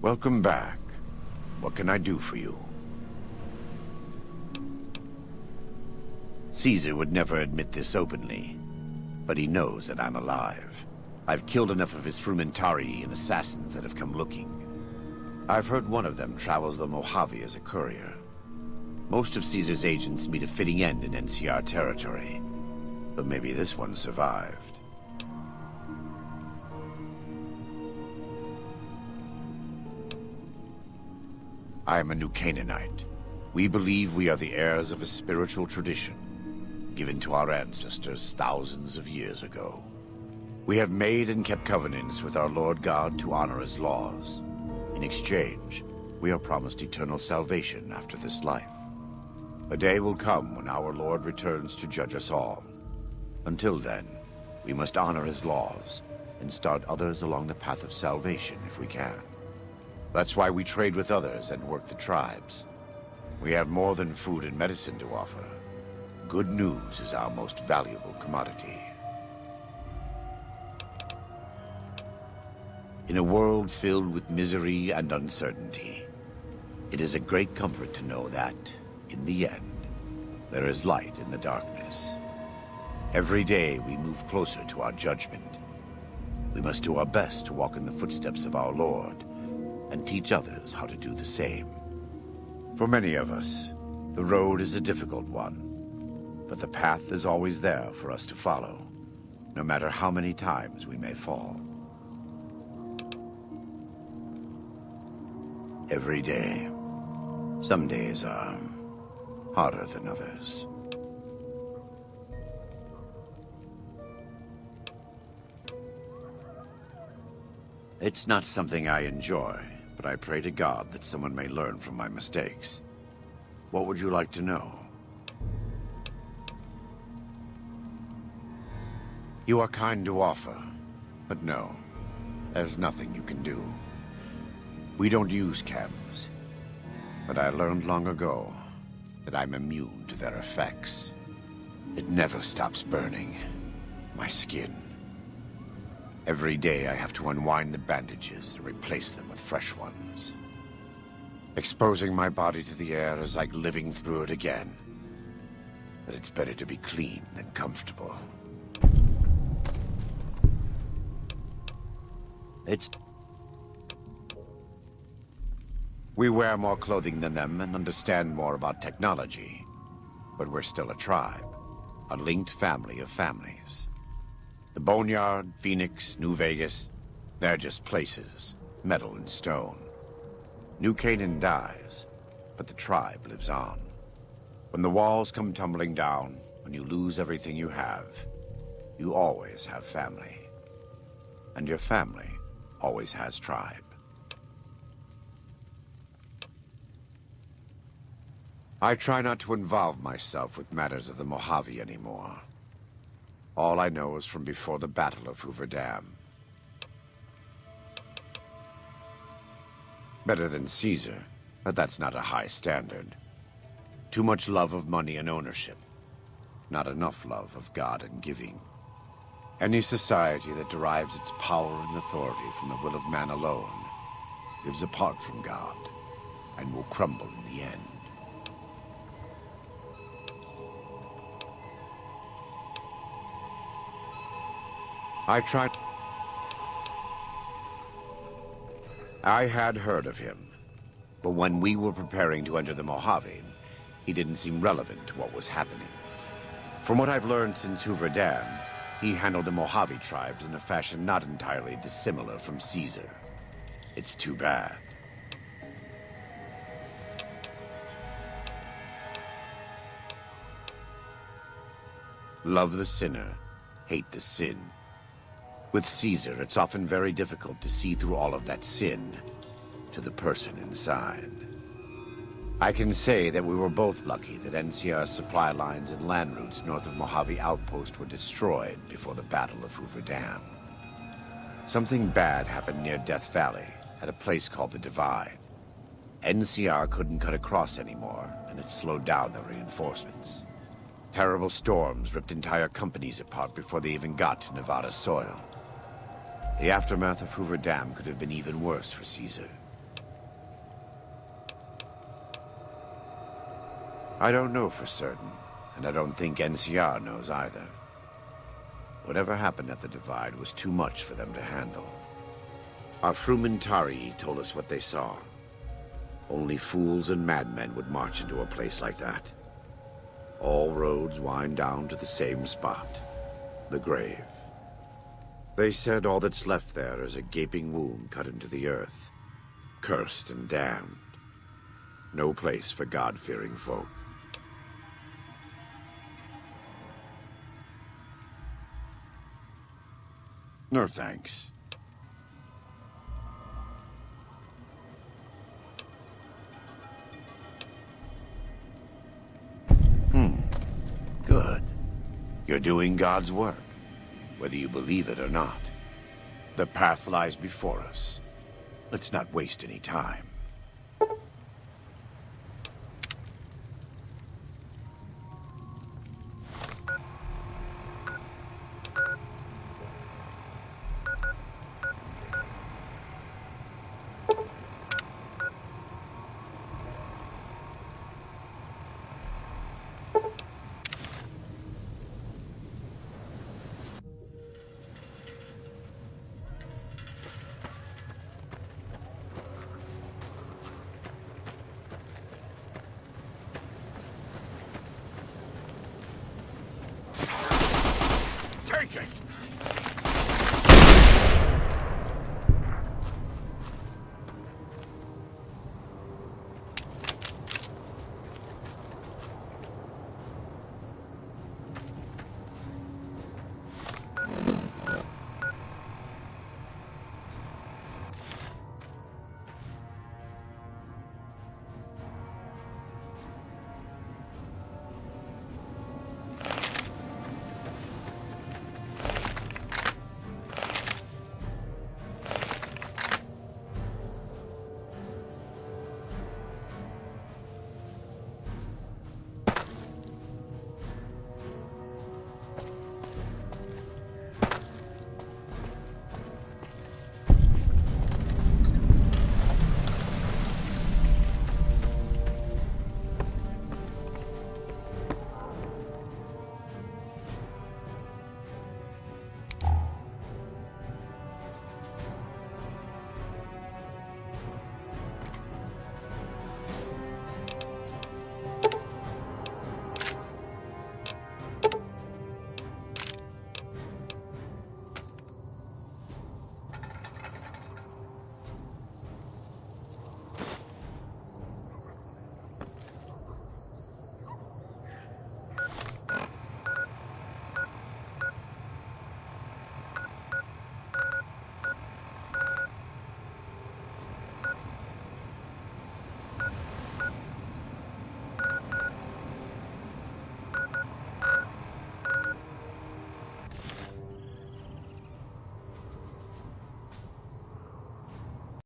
Welcome back. What can I do for you? Caesar would never admit this openly, but he knows that I'm alive. I've killed enough of his Frumentari and assassins that have come looking. I've heard one of them travels the Mojave as a courier. Most of Caesar's agents meet a fitting end in NCR territory, but maybe this one survived. I am a New Canaanite. We believe we are the heirs of a spiritual tradition, given to our ancestors thousands of years ago. We have made and kept covenants with our Lord God to honor his laws. In exchange, we are promised eternal salvation after this life. A day will come when our Lord returns to judge us all. Until then, we must honor his laws and start others along the path of salvation if we can. That's why we trade with others and work the tribes. We have more than food and medicine to offer. Good news is our most valuable commodity. In a world filled with misery and uncertainty, it is a great comfort to know that, in the end, there is light in the darkness. Every day we move closer to our judgment. We must do our best to walk in the footsteps of our Lord and teach others how to do the same. For many of us, the road is a difficult one, but the path is always there for us to follow, no matter how many times we may fall. Every day. Some days are harder than others. It's not something I enjoy, but I pray to God that someone may learn from my mistakes. What would you like to know? You are kind to offer, but no, there's nothing you can do. We don't use chems, but I learned long ago that I'm immune to their effects. It never stops burning my skin. Every day I have to unwind the bandages and replace them with fresh ones. Exposing my body to the air is like living through it again. But it's better to be clean than comfortable. We wear more clothing than them and understand more about technology. But we're still a tribe, a linked family of families. The Boneyard, Phoenix, New Vegas, they're just places, metal and stone. New Canaan dies, but the tribe lives on. When the walls come tumbling down, when you lose everything you have, you always have family. And your family always has tribe. I try not to involve myself with matters of the Mojave anymore. All I know is from before the Battle of Hoover Dam. Better than Caesar, but that's not a high standard. Too much love of money and ownership. Not enough love of God and giving. Any society that derives its power and authority from the will of man alone lives apart from God and will crumble in the end. I had heard of him, but when we were preparing to enter the Mojave, he didn't seem relevant to what was happening. From what I've learned since Hoover Dam, he handled the Mojave tribes in a fashion not entirely dissimilar from Caesar. It's too bad. Love the sinner, hate the sin. With Caesar, it's often very difficult to see through all of that sin to the person inside. I can say that we were both lucky that NCR's supply lines and land routes north of Mojave Outpost were destroyed before the Battle of Hoover Dam. Something bad happened near Death Valley, at a place called the Divide. NCR couldn't cut across anymore, and it slowed down the reinforcements. Terrible storms ripped entire companies apart before they even got to Nevada soil. The aftermath of Hoover Dam could have been even worse for Caesar. I don't know for certain, and I don't think NCR knows either. Whatever happened at the Divide was too much for them to handle. Our Frumentari told us what they saw. Only fools and madmen would march into a place like that. All roads wind down to the same spot, the grave. They said all that's left there is a gaping wound cut into the earth, cursed and damned. No place for God-fearing folk. No thanks. Good. You're doing God's work, whether you believe it or not. The path lies before us. Let's not waste any time.